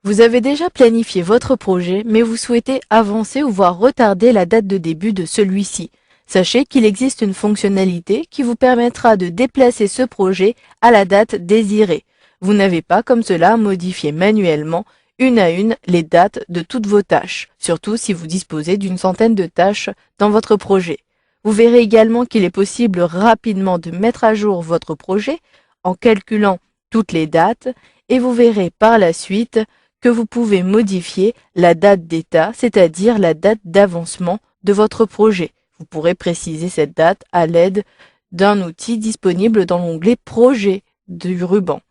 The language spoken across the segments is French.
Vous avez déjà planifié votre projet, mais vous souhaitez avancer ou voir retarder la date de début de celui-ci. Sachez qu'il existe une fonctionnalité qui vous permettra de déplacer ce projet à la date désirée. Vous n'avez pas comme cela à modifier manuellement une à une les dates de toutes vos tâches, surtout si vous disposez d'une centaine de tâches dans votre projet. Vous verrez également qu'il est possible rapidement de mettre à jour votre projet en calculant toutes les dates et vous verrez par la suite que vous pouvez modifier la date d'état, c'est-à-dire la date d'avancement de votre projet. Vous pourrez préciser cette date à l'aide d'un outil disponible dans l'onglet Projet du ruban.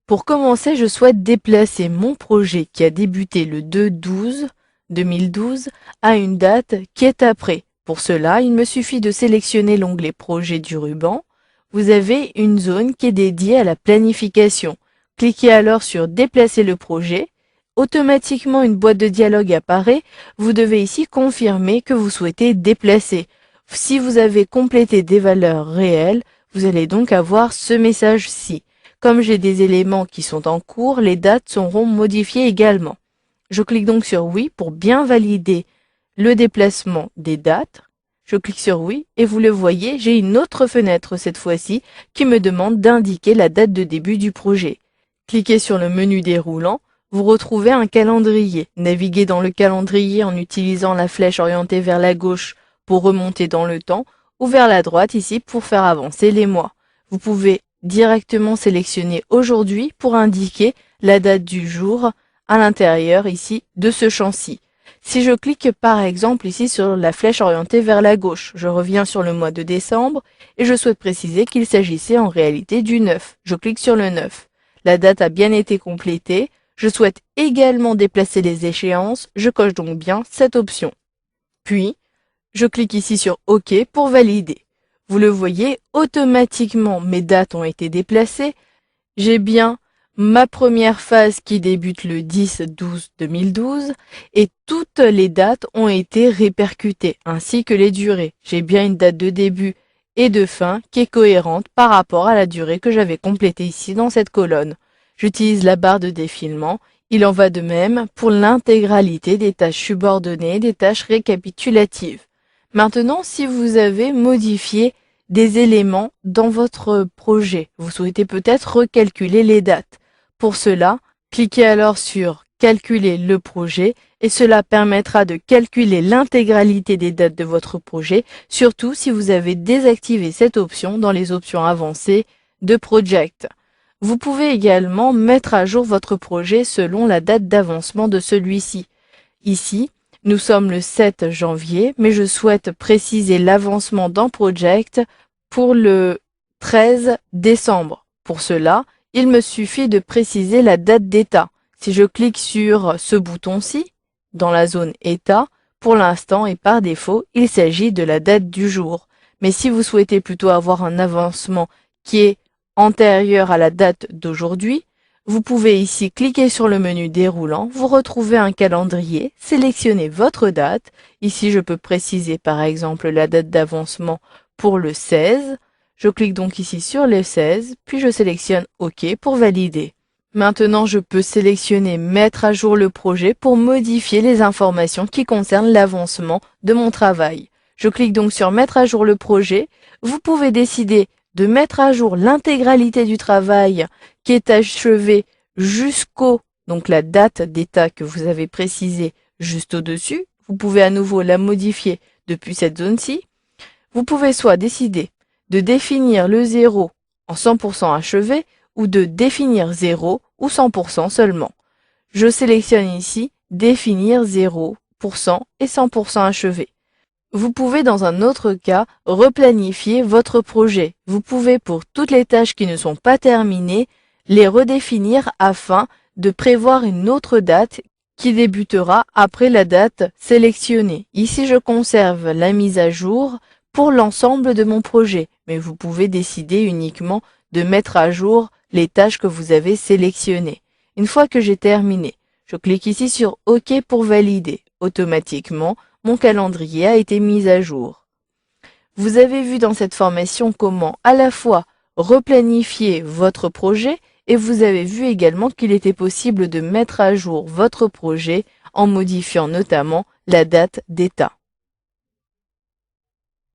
Pour commencer, je souhaite déplacer mon projet qui a débuté le 2/12/2012 à une date qui est après. Pour cela, il me suffit de sélectionner l'onglet Projet du ruban. Vous avez une zone qui est dédiée à la planification. Cliquez alors sur Déplacer le projet. Automatiquement, une boîte de dialogue apparaît. Vous devez ici confirmer que vous souhaitez déplacer. Si vous avez complété des valeurs réelles, vous allez donc avoir ce message-ci. Comme j'ai des éléments qui sont en cours, les dates seront modifiées également. Je clique donc sur Oui pour bien valider le déplacement des dates. Je clique sur Oui et vous le voyez, j'ai une autre fenêtre cette fois-ci qui me demande d'indiquer la date de début du projet. Cliquez sur le menu déroulant, vous retrouvez un calendrier. Naviguez dans le calendrier en utilisant la flèche orientée vers la gauche pour remonter dans le temps ou vers la droite ici pour faire avancer les mois. Vous pouvez directement sélectionner aujourd'hui pour indiquer la date du jour à l'intérieur ici de ce champ-ci. Si je clique par exemple ici sur la flèche orientée vers la gauche, je reviens sur le mois de décembre et je souhaite préciser qu'il s'agissait en réalité du 9. Je clique sur le 9. La date a bien été complétée. Je souhaite également déplacer les échéances. Je coche donc bien cette option. Puis, je clique ici sur OK pour valider. Vous le voyez, automatiquement mes dates ont été déplacées. J'ai bien ma première phase qui débute le 10/12/2012 et toutes les dates ont été répercutées, ainsi que les durées. J'ai bien une date de début et de fin qui est cohérente par rapport à la durée que j'avais complétée ici dans cette colonne. J'utilise la barre de défilement. Il en va de même pour l'intégralité des tâches subordonnées, des tâches récapitulatives. Maintenant, si vous avez modifié des éléments dans votre projet, vous souhaitez peut-être recalculer les dates. Pour cela, cliquez alors sur Calculer le projet et cela permettra de calculer l'intégralité des dates de votre projet, surtout si vous avez désactivé cette option dans les options avancées de Project. Vous pouvez également mettre à jour votre projet selon la date d'avancement de celui-ci. Ici, nous sommes le 7 janvier, mais je souhaite préciser l'avancement dans Project pour le 13 décembre. Pour cela, il me suffit de préciser la date d'état. Si je clique sur ce bouton-ci, dans la zone état, pour l'instant et par défaut, il s'agit de la date du jour. Mais si vous souhaitez plutôt avoir un avancement qui est antérieur à la date d'aujourd'hui, vous pouvez ici cliquer sur le menu déroulant, vous retrouvez un calendrier, sélectionnez votre date. Ici, je peux préciser par exemple la date d'avancement pour le 16. Je clique donc ici sur le 16, puis je sélectionne OK pour valider. Maintenant, je peux sélectionner Mettre à jour le projet pour modifier les informations qui concernent l'avancement de mon travail. Je clique donc sur Mettre à jour le projet. Vous pouvez décider de mettre à jour l'intégralité du travail qui est achevé donc la date d'état que vous avez précisée juste au-dessus. Vous pouvez à nouveau la modifier depuis cette zone-ci. Vous pouvez soit décider de définir le 0 en 100% achevé ou de définir 0 ou 100% seulement. Je sélectionne ici Définir 0% et 100% achevé. Vous pouvez dans un autre cas replanifier votre projet. Vous pouvez pour toutes les tâches qui ne sont pas terminées, les redéfinir afin de prévoir une autre date qui débutera après la date sélectionnée. Ici, je conserve la mise à jour pour l'ensemble de mon projet, mais vous pouvez décider uniquement de mettre à jour les tâches que vous avez sélectionnées. Une fois que j'ai terminé, je clique ici sur OK pour valider. Automatiquement, mon calendrier a été mis à jour. Vous avez vu dans cette formation comment à la fois replanifier votre projet et vous avez vu également qu'il était possible de mettre à jour votre projet en modifiant notamment la date d'état.